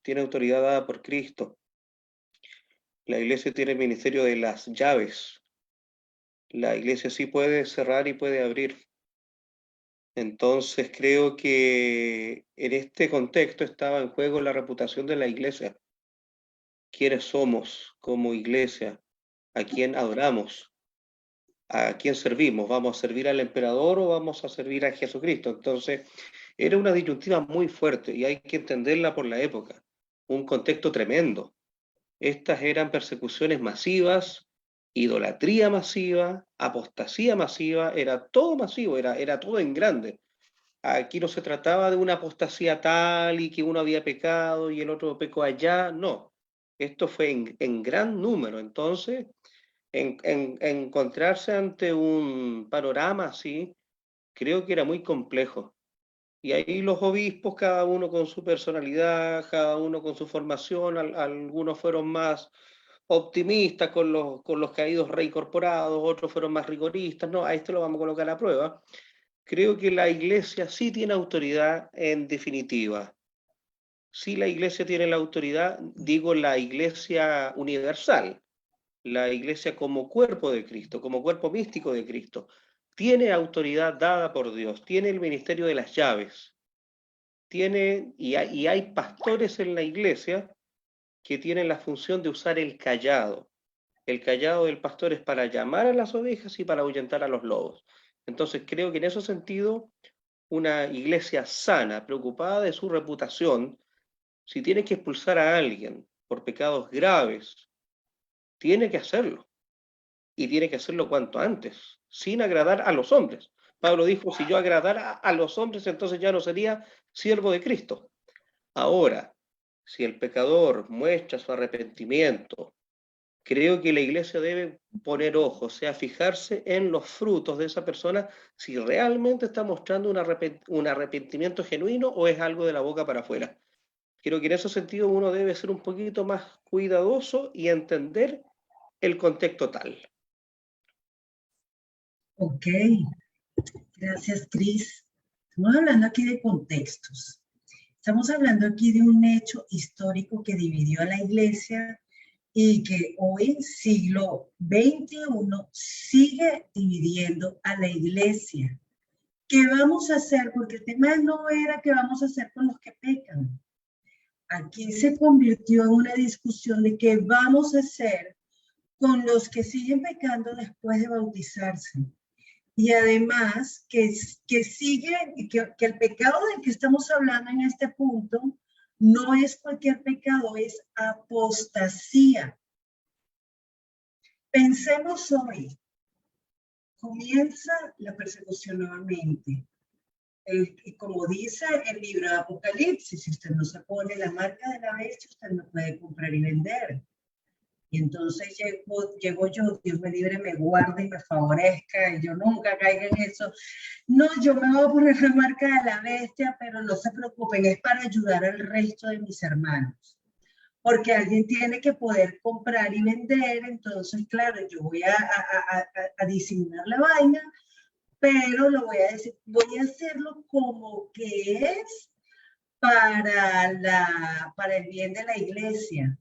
dada por Cristo. La iglesia tiene el ministerio de las llaves. La iglesia sí puede cerrar y puede abrir. Entonces creo que en este contexto estaba en juego la reputación de la iglesia. ¿Quiénes somos como iglesia? ¿A quién adoramos? ¿A quién servimos? ¿Vamos a servir al emperador o vamos a servir a Jesucristo? Entonces era una disyuntiva muy fuerte y hay que entenderla por la época. Un contexto tremendo. Estas eran persecuciones masivas, idolatría masiva, apostasía masiva, era todo masivo, era todo en grande. Aquí no se trataba de una apostasía tal y que uno había pecado y el otro pecó allá, no. Esto fue en gran número. Entonces, encontrarse ante un panorama así, creo que era muy complejo. Y ahí los obispos, cada uno con su personalidad, cada uno con su formación, algunos fueron más optimistas con los caídos reincorporados, otros fueron más rigoristas, no, a esto lo vamos a colocar a prueba. Creo que la iglesia sí tiene autoridad en definitiva. Sí, la iglesia tiene la autoridad, digo la iglesia universal, la iglesia como cuerpo de Cristo, como cuerpo místico de Cristo. Tiene autoridad dada por Dios, tiene el ministerio de las llaves, y hay pastores en la iglesia que tienen la función de usar el cayado. El cayado del pastor es para llamar a las ovejas y para ahuyentar a los lobos. Entonces creo que en ese sentido, una iglesia sana, preocupada de su reputación, si tiene que expulsar a alguien por pecados graves, tiene que hacerlo. Y tiene que hacerlo cuanto antes, sin agradar a los hombres. Pablo dijo, si yo agradara a los hombres, entonces ya no sería siervo de Cristo. Ahora, si el pecador muestra su arrepentimiento, creo que la iglesia debe poner ojo, o sea, fijarse en los frutos de esa persona, si realmente está mostrando un arrepentimiento genuino o es algo de la boca para afuera. Creo que en ese sentido uno debe ser un poquito más cuidadoso y entender el contexto tal. Ok, gracias, Cris. Estamos hablando aquí de contextos. Estamos hablando aquí de un hecho histórico que dividió a la iglesia y que hoy, siglo XXI, sigue dividiendo a la iglesia. ¿Qué vamos a hacer? Porque el tema no era qué vamos a hacer con los que pecan. Aquí se convirtió en una discusión de qué vamos a hacer con los que siguen pecando después de bautizarse. Y además que el pecado del que estamos hablando en este punto no es cualquier pecado, es apostasía. Pensemos hoy, comienza la persecución nuevamente. Y como dice el libro de Apocalipsis, si usted no se pone la marca de la bestia, usted no puede comprar y vender. Y entonces llego yo, Dios me libre, me guarde y me favorezca, y yo nunca caiga en eso. No, yo me voy a poner la marca de la bestia, pero no se preocupen, es para ayudar al resto de mis hermanos. Porque alguien tiene que poder comprar y vender, entonces, claro, yo voy a disimular la vaina, pero lo voy a decir, voy a hacerlo como que es para el bien de la iglesia.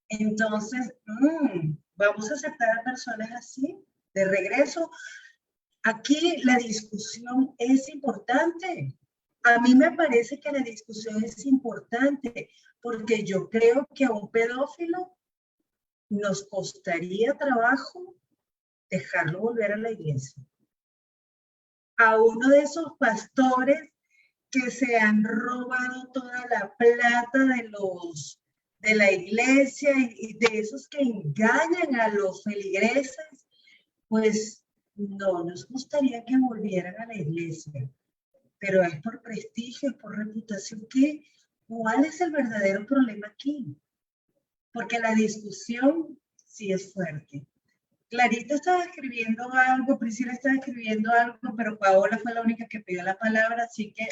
Entonces, vamos a aceptar a personas así, de regreso. Aquí la discusión es importante. A mí me parece que la discusión es importante, porque yo creo que a un pedófilo nos costaría trabajo dejarlo volver a la iglesia. A uno de esos pastores que se han robado toda la plata de la iglesia y de esos que engañan a los feligreses, pues no nos gustaría que volvieran a la iglesia, pero es por prestigio, es por reputación. ¿Cuál es el verdadero problema aquí? Porque la discusión sí es fuerte. Clarita estaba escribiendo algo, Priscila estaba escribiendo algo, pero Paola fue la única que pidió la palabra, así que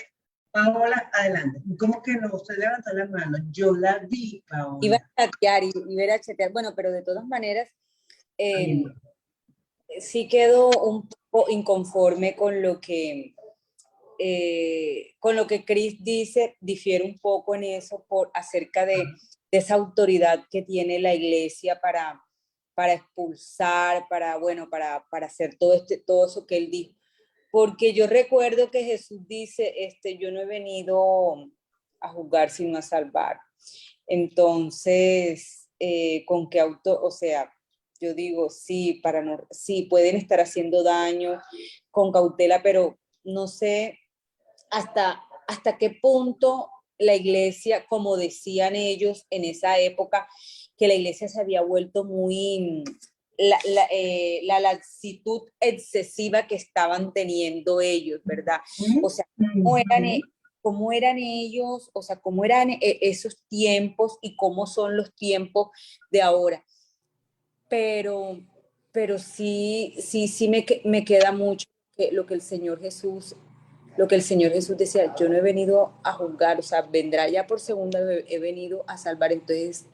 Paola, adelante. ¿Cómo que no? Usted levantó la mano. Yo la vi, Paola. Iba a chatear y iba a chatear. Bueno, pero de todas maneras, sí quedo un poco inconforme con lo que Cris dice. Difiere un poco en eso acerca de esa autoridad que tiene la iglesia para expulsar, para hacer todo eso que él dijo. Porque yo recuerdo que Jesús dice, yo no he venido a juzgar sino a salvar. Entonces, ¿con qué o sea, yo digo, sí, sí, pueden estar haciendo daño con cautela, pero no sé hasta qué punto la iglesia, como decían ellos en esa época, que la iglesia se había vuelto muy... la laxitud excesiva que estaban teniendo ellos, ¿verdad? O sea, cómo eran ellos, o sea, cómo eran esos tiempos y cómo son los tiempos de ahora. Pero sí me queda mucho lo que el Señor Jesús decía, yo no he venido a juzgar, o sea, vendrá ya por segunda vez, he venido a salvar. Entonces,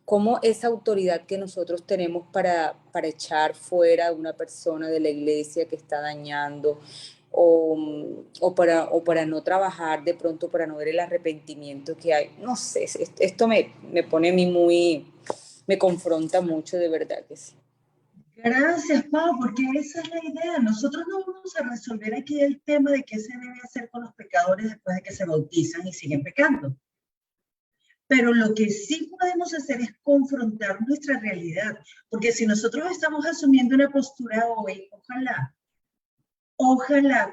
¿cómo esa autoridad que nosotros tenemos para echar fuera a una persona de la iglesia que está dañando, o para no trabajar de pronto, para no ver el arrepentimiento que hay? No sé, esto me pone a mí me confronta mucho, de verdad que sí. Gracias, Pau, porque esa es la idea. Nosotros no vamos a resolver aquí el tema de qué se debe hacer con los pecadores después de que se bautizan y siguen pecando. Pero lo que sí podemos hacer es confrontar nuestra realidad, porque si nosotros estamos asumiendo una postura hoy, ojalá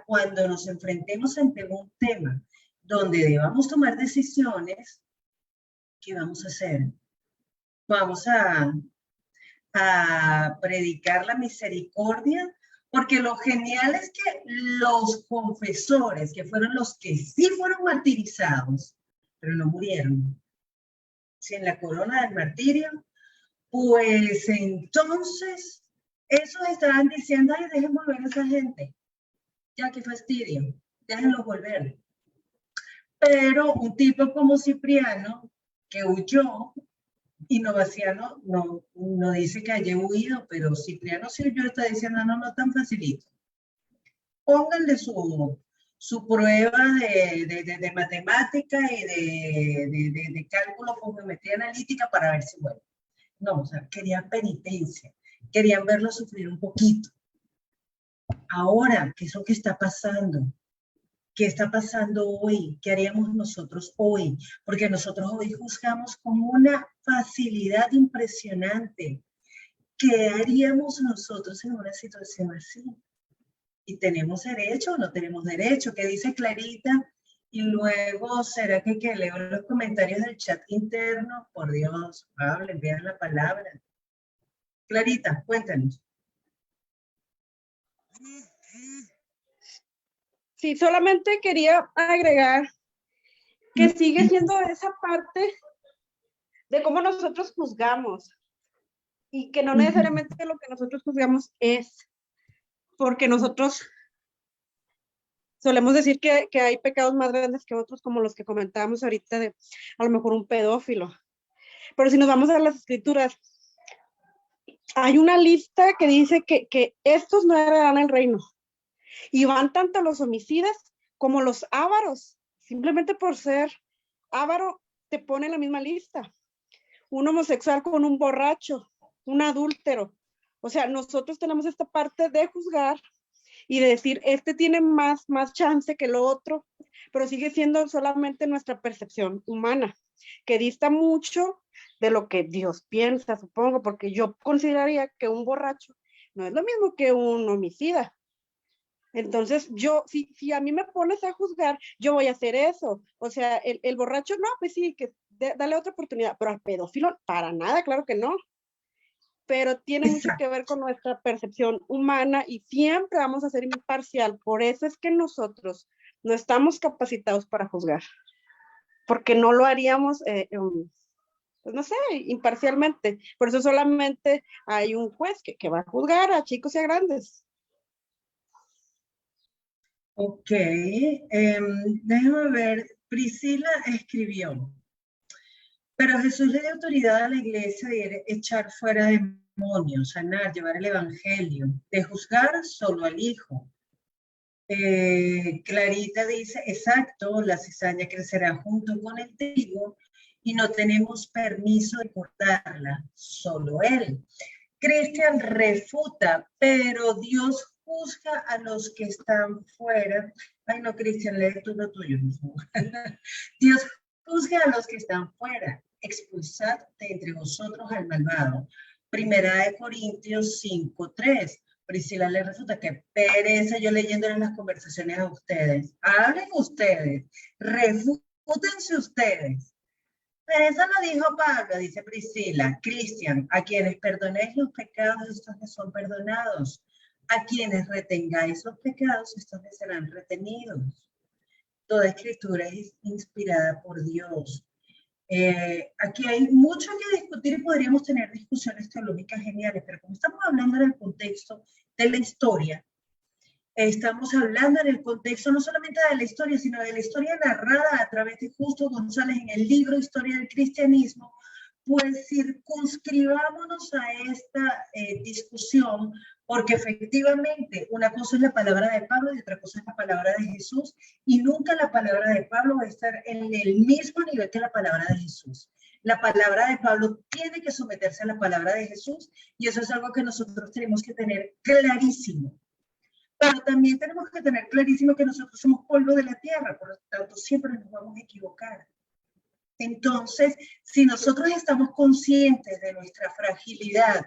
cuando nos enfrentemos ante un tema donde debamos tomar decisiones, ¿qué vamos a hacer? Vamos a predicar la misericordia, porque lo genial es que los confesores, que fueron los que sí fueron martirizados, pero no murieron, sin la corona del martirio, pues entonces esos estaban diciendo, ay, dejen volver a esa gente, ya qué fastidio, déjenlos volver. Pero un tipo como Cipriano, que huyó, Novaciano no dice que haya huido, pero Cipriano Silvio está diciendo, no tan facilito. Pónganle su prueba de matemática y de cálculo con geometría analítica para ver si vuelve. No, o sea, querían penitencia, querían verlo sufrir un poquito. Ahora, ¿qué es lo que está pasando? ¿Qué está pasando hoy? ¿Qué haríamos nosotros hoy? Porque nosotros hoy juzgamos con una facilidad impresionante. ¿Qué haríamos nosotros en una situación así? ¿Y tenemos derecho o no tenemos derecho? ¿Qué dice Clarita? Y luego, ¿será que leo los comentarios del chat interno? Por Dios, Pablo, vean la palabra. Clarita, cuéntanos. Sí, solamente quería agregar que sigue siendo esa parte de cómo nosotros juzgamos y que no necesariamente lo que nosotros juzgamos es, porque nosotros solemos decir que hay pecados más grandes que otros, como los que comentábamos ahorita de a lo mejor un pedófilo. Pero si nos vamos a las escrituras, hay una lista que dice que estos no heredarán el reino. Y van tanto los homicidas como los ávaros. Simplemente por ser ávaro te pone en la misma lista. Un homosexual con un borracho, un adúltero. O sea, nosotros tenemos esta parte de juzgar y de decir, este tiene más chance que lo otro, pero sigue siendo solamente nuestra percepción humana, que dista mucho de lo que Dios piensa, supongo, porque yo consideraría que un borracho no es lo mismo que un homicida. Entonces, si a mí me pones a juzgar, yo voy a hacer eso. O sea, el borracho, no, pues sí, dale otra oportunidad, pero al pedófilo, para nada, claro que no. Pero tiene mucho que ver con nuestra percepción humana y siempre vamos a ser imparcial. Por eso es que nosotros no estamos capacitados para juzgar, porque no lo haríamos, pues no sé, imparcialmente. Por eso solamente hay un juez que va a juzgar a chicos y a grandes. Ok, déjame ver, Priscila escribió, pero Jesús le dio autoridad a la iglesia de echar fuera demonios, sanar, llevar el evangelio, de juzgar solo al Hijo. Clarita dice, exacto, la cizaña crecerá junto con el trigo y no tenemos permiso de cortarla, solo Él. Cristian refuta, pero Dios juzga a los que están fuera. Ay, no, Cristian, lee tú lo tuyo. Dios juzga a los que están fuera. Expulsad de entre vosotros al malvado. Primera de Corintios 5:3. Priscila le refuta que pereza yo leyéndole las conversaciones a ustedes. Hablen ustedes, refútense ustedes. Pero eso lo dijo Pablo, dice Priscila. Cristian, a quienes perdonéis los pecados, estos les son perdonados. A quienes retengáis los pecados, estos les serán retenidos. Toda escritura es inspirada por Dios. Aquí hay mucho que discutir y podríamos tener discusiones teológicas geniales, pero como estamos hablando en el contexto de la historia, estamos hablando en el contexto no solamente de la historia, sino de la historia narrada a través de Justo González en el libro Historia del Cristianismo, pues circunscribámonos a esta discusión, porque efectivamente una cosa es la palabra de Pablo y otra cosa es la palabra de Jesús, y nunca la palabra de Pablo va a estar en el mismo nivel que la palabra de Jesús. La palabra de Pablo tiene que someterse a la palabra de Jesús, y eso es algo que nosotros tenemos que tener clarísimo. Pero también tenemos que tener clarísimo que nosotros somos polvo de la tierra, por lo tanto siempre nos vamos a equivocar. Entonces, si nosotros estamos conscientes de nuestra fragilidad,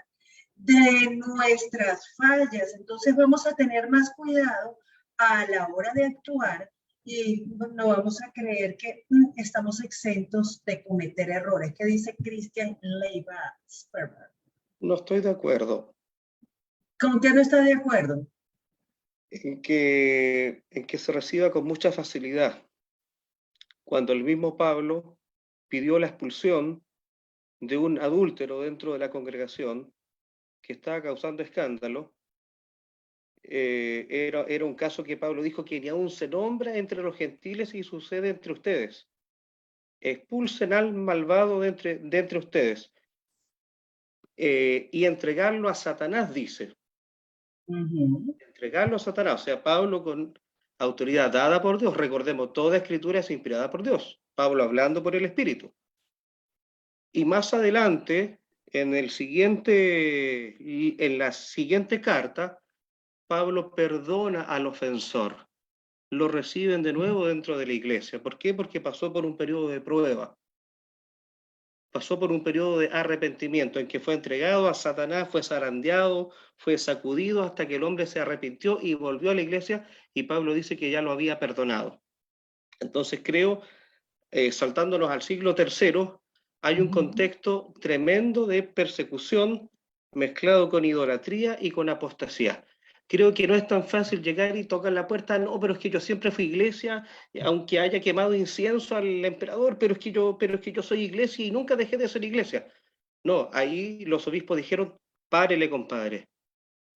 de nuestras fallas, entonces vamos a tener más cuidado a la hora de actuar y no vamos a creer que estamos exentos de cometer errores. ¿Qué dice Christian Leiva Sperber? No estoy de acuerdo. ¿Con qué no está de acuerdo? En que se reciba con mucha facilidad. Cuando el mismo Pablo pidió la expulsión de un adúltero dentro de la congregación que estaba causando escándalo, era un caso que Pablo dijo que ni aún se nombra entre los gentiles y sucede entre ustedes. Expulsen al malvado de entre ustedes. y entregarlo a Satanás, dice. Entregarlo a Satanás, o sea, Pablo con autoridad dada por Dios. Recordemos, toda escritura es inspirada por Dios. Pablo hablando por el Espíritu. Y más adelante, en la siguiente carta, Pablo perdona al ofensor. Lo reciben de nuevo dentro de la iglesia. ¿Por qué? Porque pasó por un periodo de prueba. Pasó por un periodo de arrepentimiento en que fue entregado a Satanás, fue zarandeado, fue sacudido hasta que el hombre se arrepintió y volvió a la iglesia, y Pablo dice que ya lo había perdonado. Entonces creo, saltándonos al siglo III, hay un contexto tremendo de persecución mezclado con idolatría y con apostasía. Creo que no es tan fácil llegar y tocar la puerta, no, pero es que yo siempre fui iglesia, aunque haya quemado incienso al emperador, pero es que yo soy iglesia y nunca dejé de ser iglesia. No, ahí los obispos dijeron, párele, compadre.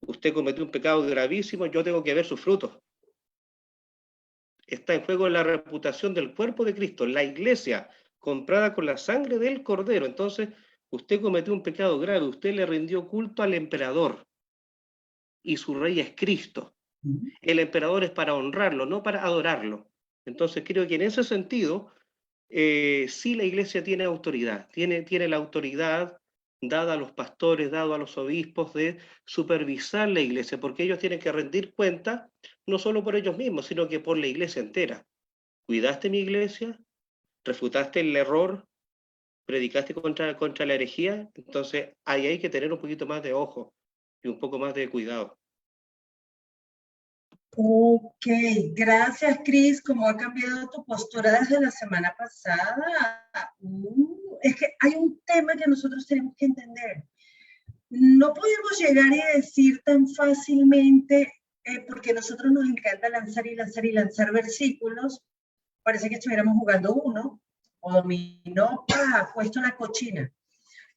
Usted cometió un pecado gravísimo, yo tengo que ver sus frutos. Está en juego la reputación del cuerpo de Cristo, la iglesia, comprada con la sangre del Cordero. Entonces, usted cometió un pecado grave, usted le rindió culto al emperador, y su rey es Cristo. El emperador es para honrarlo, no para adorarlo. Entonces creo que en ese sentido, sí la iglesia tiene autoridad, tiene la autoridad dada a los pastores, dada a los obispos, de supervisar la iglesia, porque ellos tienen que rendir cuenta, no solo por ellos mismos, sino que por la iglesia entera. ¿Cuidaste mi iglesia? ¿Refutaste el error? ¿Predicaste contra la herejía? Entonces ahí hay que tener un poquito más de ojo y un poco más de cuidado. Ok, gracias, Cris. ¿Cómo ha cambiado tu postura desde la semana pasada? Es que hay un tema que nosotros tenemos que entender. No podemos llegar y decir tan fácilmente, porque a nosotros nos encanta lanzar y lanzar y lanzar versículos. Parece que estuviéramos jugando uno, o dominó, puesto la cochina.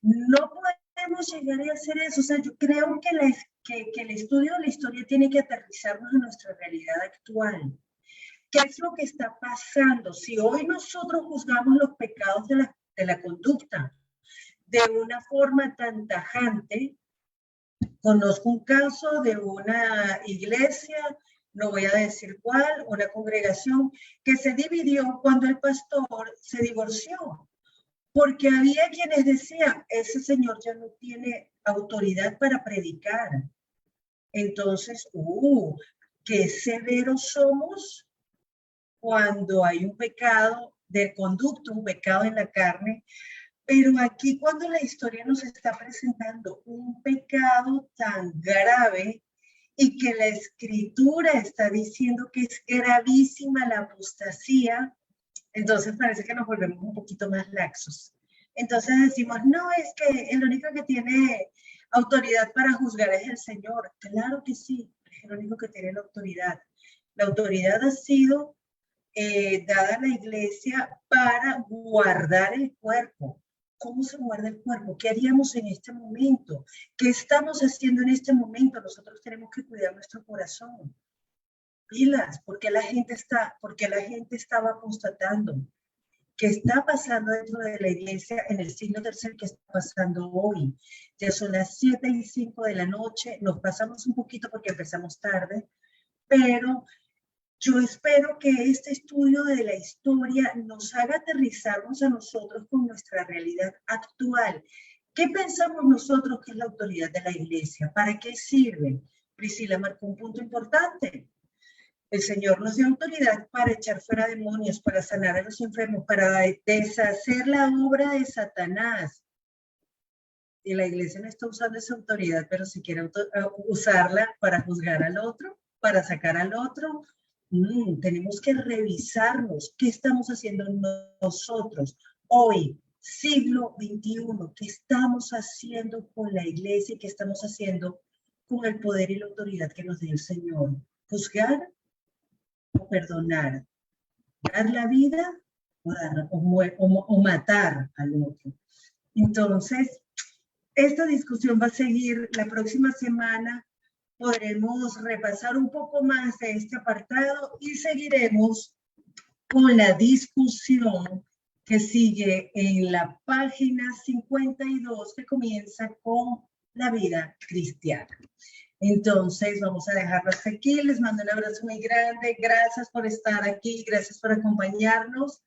No podemos llegar a hacer eso. O sea, yo creo que el estudio de la historia tiene que aterrizarnos en nuestra realidad actual. ¿Qué es lo que está pasando? Si hoy nosotros juzgamos los pecados de la conducta de una forma tan tajante, conozco un caso de una iglesia, no voy a decir cuál, una congregación que se dividió cuando el pastor se divorció. Porque había quienes decían, ese señor ya no tiene autoridad para predicar. Entonces, qué severos somos cuando hay un pecado de conducta, un pecado en la carne. Pero aquí cuando la historia nos está presentando un pecado tan grave y que la escritura está diciendo que es gravísima la apostasía, entonces parece que nos volvemos un poquito más laxos. Entonces decimos, no, es que el único que tiene autoridad para juzgar es el Señor. Claro que sí, es el único que tiene la autoridad. La autoridad ha sido dada a la iglesia para guardar el cuerpo. ¿Cómo se guarda el cuerpo? ¿Qué haríamos en este momento? ¿Qué estamos haciendo en este momento? Nosotros tenemos que cuidar nuestro corazón. Pilas, porque la gente estaba constatando que está pasando dentro de la iglesia en el siglo III, que está pasando hoy. Ya son las 7:05 de la noche, nos pasamos un poquito porque empezamos tarde, pero yo espero que este estudio de la historia nos haga aterrizarnos a nosotros con nuestra realidad actual. ¿Qué pensamos nosotros que es la autoridad de la iglesia? ¿Para qué sirve? Priscila marcó un punto importante. El Señor nos dio autoridad para echar fuera demonios, para sanar a los enfermos, para deshacer la obra de Satanás. Y la iglesia no está usando esa autoridad, pero si quiere usarla para juzgar al otro, para sacar al otro, tenemos que revisarnos qué estamos haciendo nosotros hoy, siglo XXI, qué estamos haciendo con la iglesia y qué estamos haciendo con el poder y la autoridad que nos dio el Señor. Juzgar o perdonar, dar la vida o matar al otro. Entonces, esta discusión va a seguir la próxima semana. Podremos repasar un poco más de este apartado y seguiremos con la discusión que sigue en la página 52, que comienza con la vida cristiana. Entonces, vamos a dejarlo hasta aquí. Les mando un abrazo muy grande. Gracias por estar aquí. Gracias por acompañarnos.